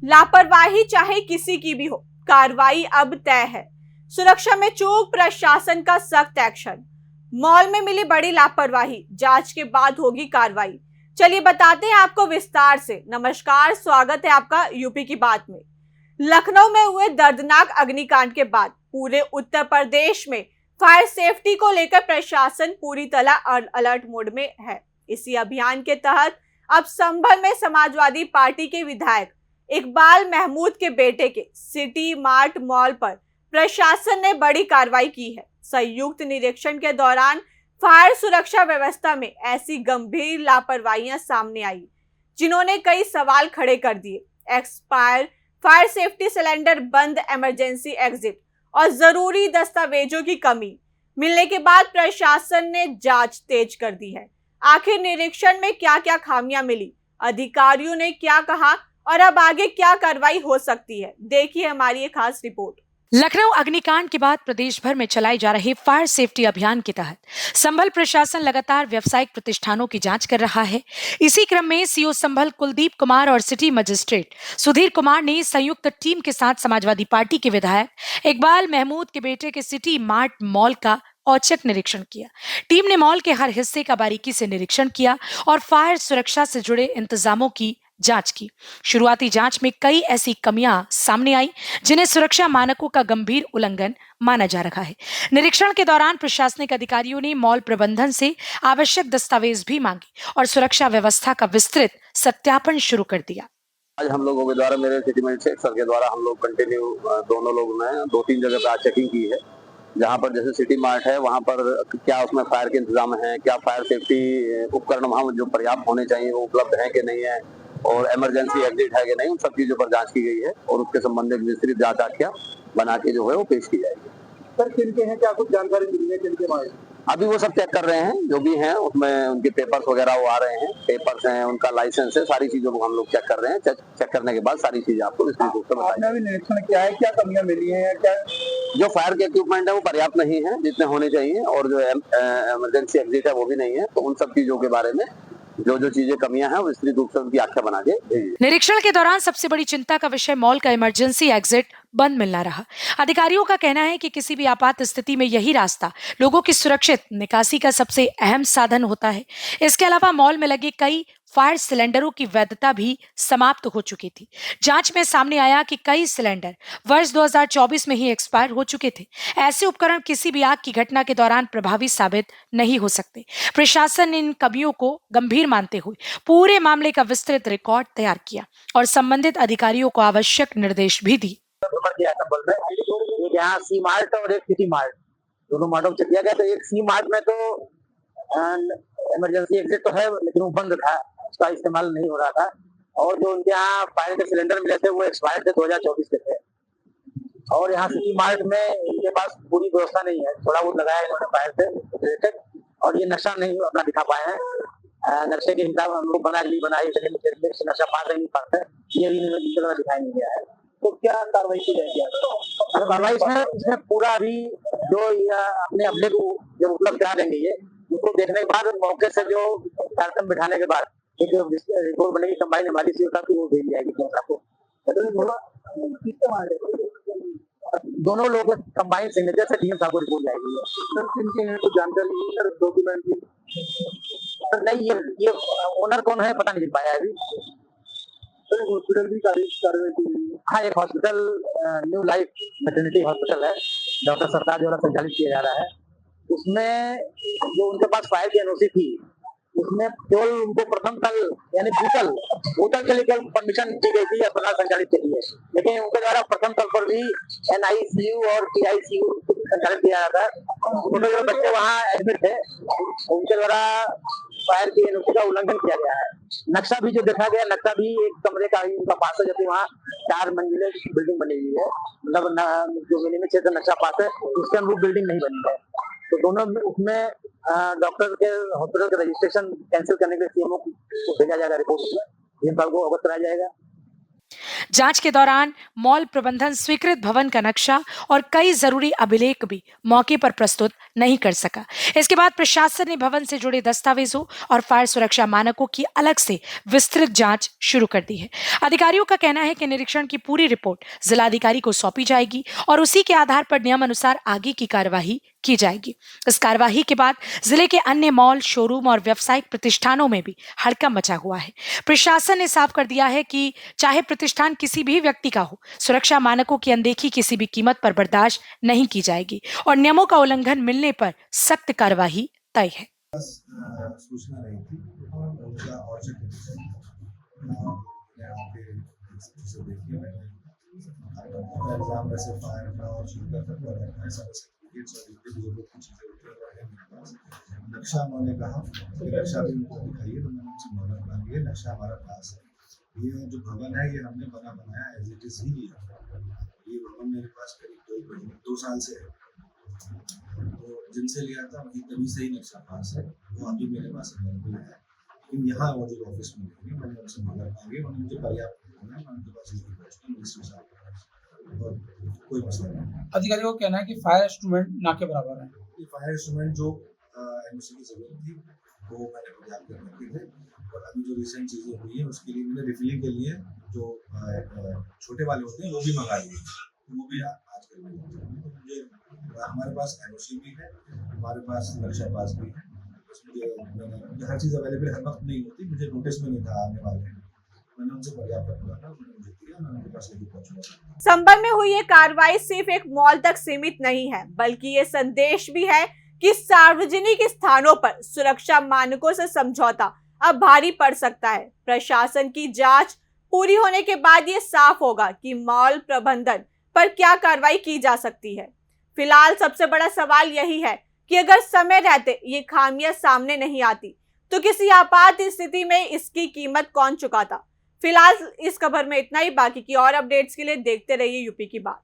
लापरवाही चाहे किसी की भी हो, कार्रवाई अब तय है। सुरक्षा में चूक, प्रशासन का सख्त एक्शन। मॉल में मिली बड़ी लापरवाही, जांच के बाद होगी कार्रवाई। चलिए बताते हैं आपको विस्तार से। नमस्कार, स्वागत है आपका यूपी की बात में। लखनऊ में हुए दर्दनाक अग्निकांड के बाद पूरे उत्तर प्रदेश में फायर सेफ्टी को लेकर प्रशासन पूरी तरह अलर्ट मोड में है। इसी अभियान के तहत अब संभल में समाजवादी पार्टी के विधायक इकबाल महमूद के बेटे के सिटी मार्ट मॉल पर प्रशासन ने बड़ी कार्रवाई की है। संयुक्त निरीक्षण के दौरान फायर सुरक्षा व्यवस्था में ऐसी गंभीर लापरवाहियां सामने आई जिन्होंने कई सवाल खड़े कर दिए। एक्सपायर फायर सेफ्टी सिलेंडर बंद, इमरजेंसी एग्जिट और जरूरी दस्तावेजों की कमी मिलने के बाद प्रशासन ने जांच तेज कर दी है। आखिर निरीक्षण में क्या क्या खामियां मिली, अधिकारियों ने क्या कहा और अब आगे क्या कार्रवाई हो सकती है, देखिए हमारी एक खास रिपोर्ट। लखनऊ अग्निकांड के बाद प्रदेश भर में चलाए जा रहे फायर सेफ्टी अभियान के तहत संभल प्रशासन लगातार व्यावसायिक प्रतिष्ठानों की जांच कर रहा है। इसी क्रम में सीओ संभल कुलदीप कुमार और सिटी मजिस्ट्रेट सुधीर कुमार ने संयुक्त टीम के साथ समाजवादी पार्टी के विधायक इकबाल महमूद के बेटे के सिटी मार्ट मॉल का औचक निरीक्षण किया। टीम ने मॉल के हर हिस्से का बारीकी से निरीक्षण किया और फायर सुरक्षा से जुड़े इंतजामों की जांच की। शुरुआती जांच में कई ऐसी कमियां सामने आई जिन्हें सुरक्षा मानकों का गंभीर उल्लंघन माना जा रहा है। निरीक्षण के दौरान प्रशासनिक अधिकारियों ने मॉल प्रबंधन से आवश्यक दस्तावेज भी मांगे और सुरक्षा व्यवस्था का विस्तृत सत्यापन शुरू कर दिया। आज हम लोगों के द्वारा, मेरे सिटी मजिस्ट्रेट सर के द्वारा हम लोग कंटिन्यू दोनों लोगों ने 2-3 जगह पे आज चेकिंग की है। जहाँ पर जैसे सिटी मार्ट है वहाँ पर क्या उसमें फायर के इंतजाम है, क्या फायर सेफ्टी उपकरण वहाँ जो पर्याप्त होने चाहिए वो उपलब्ध है कि नहीं है, और इमरजेंसी एग्जिट है कि नहीं, उन सब चीजों पर जांच की गई है और उसके संबंधित विस्तृत जांच आख्या बना के जो है वो पेश की जाएगी। सर किनके हैं, क्या कुछ जानकारी मिली है किनके बारे में? अभी वो सब चेक कर रहे हैं, जो भी हैं उसमें उनके पेपर्स वगैरह वो आ रहे हैं, पेपर्स हैं, उनका लाइसेंस है, सारी चीजों को हम लोग चेक कर रहे हैं। चेक करने के बाद सारी चीजें आपको विस्तृत रूप से बताएंगे। आपने अभी निरीक्षण किया है, क्या कमियां मिली हैं या क्या? जो फायर के इक्विपमेंट है वो पर्याप्त नहीं है जितने होने चाहिए, और जो इमरजेंसी एग्जिट है वो भी नहीं है, तो उन सब चीजों के बारे में जो चीजें कमियां हैं वो विस्तृत रूप से उनकी आख्या बना के भेजिए। निरीक्षण के दौरान सबसे बड़ी चिंता का विषय मॉल का इमरजेंसी एग्जिट बंद मिलना रहा। अधिकारियों का कहना है कि किसी भी आपात स्थिति में यही रास्ता लोगों की सुरक्षित निकासी का सबसे अहम साधन होता है। इसके अलावा मॉल में लगे कई फायर सिलेंडरों की वैधता भी समाप्त हो चुकी थी। जांच में सामने आया कि कई सिलेंडर वर्ष 2024 में ही एक्सपायर हो चुके थे। ऐसे उपकरण किसी भी आग की घटना के दौरान प्रभावी साबित नहीं हो सकते। प्रशासन ने इन कमियों को गंभीर मानते हुए पूरे मामले का विस्तृत रिकॉर्ड तैयार किया और संबंधित अधिकारियों को आवश्यक निर्देश भी दिए। एक यहाँ सी मार्ट और एक सिटी मार्ट, दोनों मार्टों से किया गया। तो एक सी मार्ट में तो इमरजेंसी एग्जिट तो है लेकिन वो बंद था, उसका इस्तेमाल नहीं हो रहा था, और जो उनके यहाँ फायर के सिलेंडर मिले थे वो एक्सपायर्ड थे, 2024 के थे। और यहाँ सिटी मार्ट में इनके पास पूरी व्यवस्था नहीं है, थोड़ा बहुत लगाया इन्होंने फायर से रिलेटेड, और ये नक्शा नहीं अपना दिखा पाए हैं। नक्शे के हिसाब हम लोग बनाई लेकिन नक्शा पास नहीं पाते, ये भी दिखाई नहीं गया है। तो क्या कार्रवाई की जाएगी? कार्रवाई इसमें पूरा अभी जो अपने अपडेट जब उपलब्ध करा देंगे ये, उसको देखने के बाद मौके से जो कार्यक्रम बिठाने के बाद एक रिपोर्ट बनेगी, कंबाइन हमारी सी की वो भेज जाएगी आपको। दोनों लोग कंबाइन सिग्नेचर से डीएम साहब को रिपोर्ट जाएगी। सर किनके हैं कुछ जानकारी है? सर डॉक्यूमेंट की नहीं, ये ओनर कौन है पता नहीं चल पाया अभी। हॉस्पिटल भी कार्रवाई की गई है। हाँ, एक hospital new life maternity hospital है, डॉक्टर सरताज द्वारा संचालित किया जा रहा है। उसमें जो उनके पास फायर की एनओसी थी, उसमें केवल उनको प्रथम तल यानी भूतल के लिए परमिशन दी गई थी अस्पताल संचालित के लिए, लेकिन उनके द्वारा प्रथम तल पर भी NICU और TICU संचालित किया जाता है। जो बच्चे वहाँ एडमिट थे उनके द्वारा फायर की एनओसी का उल्लंघन किया गया है। नक्शा भी जो देखा गया, नक्शा भी एक कमरे का ही उनका पास है, जबकि वहाँ 4 मंजिले बिल्डिंग बनी हुई है, मतलब जो मिनी में 6 नक्शा पास है उसके अनुरूप बिल्डिंग नहीं बनी है। तो दोनों उसमें डॉक्टर के हॉस्पिटल के रजिस्ट्रेशन कैंसिल करने के लिए CMO को भेजा जाएगा, रिपोर्ट में डीएम साहब को अवगत कराया जाएगा। जांच के दौरान मॉल प्रबंधन स्वीकृत भवन का नक्शा और कई जरूरी अभिलेख भी मौके पर प्रस्तुत नहीं कर सका। इसके बाद प्रशासन ने भवन से जुड़े दस्तावेजों और फायर सुरक्षा मानकों की अलग से विस्तृत जांच शुरू कर दी है। अधिकारियों का कहना है कि निरीक्षण की पूरी रिपोर्ट जिलाधिकारी को सौंपी जाएगी और उसी के आधार पर नियमानुसार आगे की कार्यवाही की जाएगी। इस कार्यवाही के बाद जिले के अन्य मॉल, शोरूम और व्यावसायिक प्रतिष्ठानों में भी हड़कंप मचा हुआ है। प्रशासन ने साफ कर दिया है कि चाहे प्रतिष्ठान किसी भी व्यक्ति का हो, सुरक्षा मानकों की अनदेखी किसी भी कीमत पर बर्दाश्त नहीं की जाएगी और नियमों का उल्लंघन मिलने पर सख्त कार्यवाही तय है। सूचना रही थी और उनका औचक एग्जाम वैसे फायर का और शुगर का ऐसा नक्शा उन्होंने कहा कि नक्शा भी उनको दिखाइए, तो मैंने उनसे मॉडल बना लिया। नक्शा हमारा पास है। ये जो भवन है ये हमने बनाया एज इट इज ही लिया। ये भवन मेरे पास करीब 2 साल से है, तो जिनसे लिया था वही तभी से ही नक्शा पास है, वो अभी मेरे पास अवेलेबल है। लेकिन यहाँ वो जो ऑफिस में लेंगे, मैंने उनसे मॉडल मांगे, उन्होंने मुझे पर्याप्त मैं उनके पास लेके पहुँचूँ मिनिस्ट्री साहब, और कोई मसला नहीं। अधिकारियों का कहना है कि फायर इंस्ट्रूमेंट ना के बराबर है। ये फायर इंस्ट्रूमेंट जो एनओसी की जरूरत थी वो मैंने पर्याप्त कर रखे थे, और अभी जो रिसेंट चीज़ें हुई हैं उसके लिए मैंने रिफिलिंग के लिए जो छोटे वाले होते हैं वो भी मंगा लिए, वो भी आज कर लिए। तो मुझे हमारे पास एनओसी भी है, हमारे पास नक्शा पास भी है। मुझे हर चीज़ अवेलेबल हर वक्त नहीं होती, मुझे नोटिस में नहीं था आने वाले हैं, मैंने उनसे पर्याप्त बोला था, उन्होंने मुझे दिया, मैं उनके पास लेके पहुंचूंगा। संभल में हुई ये कार्रवाई सिर्फ एक मॉल तक सीमित नहीं है, बल्कि ये संदेश भी है कि सार्वजनिक स्थानों पर सुरक्षा मानकों से समझौता अब भारी पड़ सकता है। प्रशासन की जांच पूरी होने के बाद ये साफ होगा कि मॉल प्रबंधन पर क्या कार्रवाई की जा सकती है। फिलहाल सबसे बड़ा सवाल यही है कि अगर समय रहते ये खामियां सामने नहीं आती तो किसी आपात स्थिति में इसकी कीमत कौन चुकाता। फिलहाल इस खबर में इतना ही। बाकी की और अपडेट्स के लिए देखते रहिए यूपी की बात।